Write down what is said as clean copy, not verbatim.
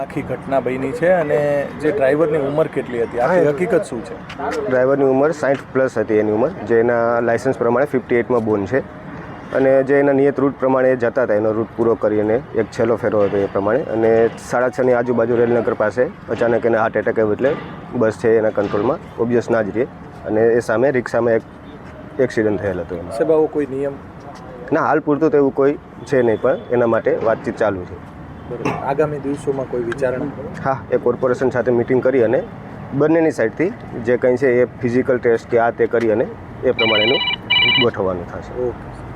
આખી ઘટના બની છે અને જે ડ્રાઈવરની ઉંમર કેટલી હતી, આખી હકીકત શું છે? ડ્રાઈવરની ઉંમર 60+ હતી એની ઉંમર, જે એના લાઇસન્સ પ્રમાણે 58માં બોર્ન છે અને જે એના નિયત રૂટ પ્રમાણે જતા હતા, એનો રૂટ પૂરો કરીને એક છેલ્લો ફેરો હતો એ પ્રમાણે, અને 6:30ની આજુબાજુ રેલનગર પાસે અચાનક એને હાર્ટ એટેક આવ્યો, એટલે બસ છે એના કંટ્રોલમાં ઓબ્વિયસ ના જ રહે અને એ સામે રિક્ષામાં એક એક્સિડન્ટ થયેલ હતો. એમાં સાહેબ આવો કોઈ નિયમ ના, હાલ પૂરતું તો એવું કોઈ છે નહીં, પણ એના માટે વાતચીત ચાલુ છે. આગામી દિવસોમાં કોઈ વિચારણા? હા, એ કોર્પોરેશન સાથે મિટિંગ કરી અને બંનેની સાઈડથી જે કંઈ છે એ ફિઝિકલ ટેસ્ટ કે આ તે કરી અને એ પ્રમાણેનું ગોઠવવાનું થશે. ઓકે.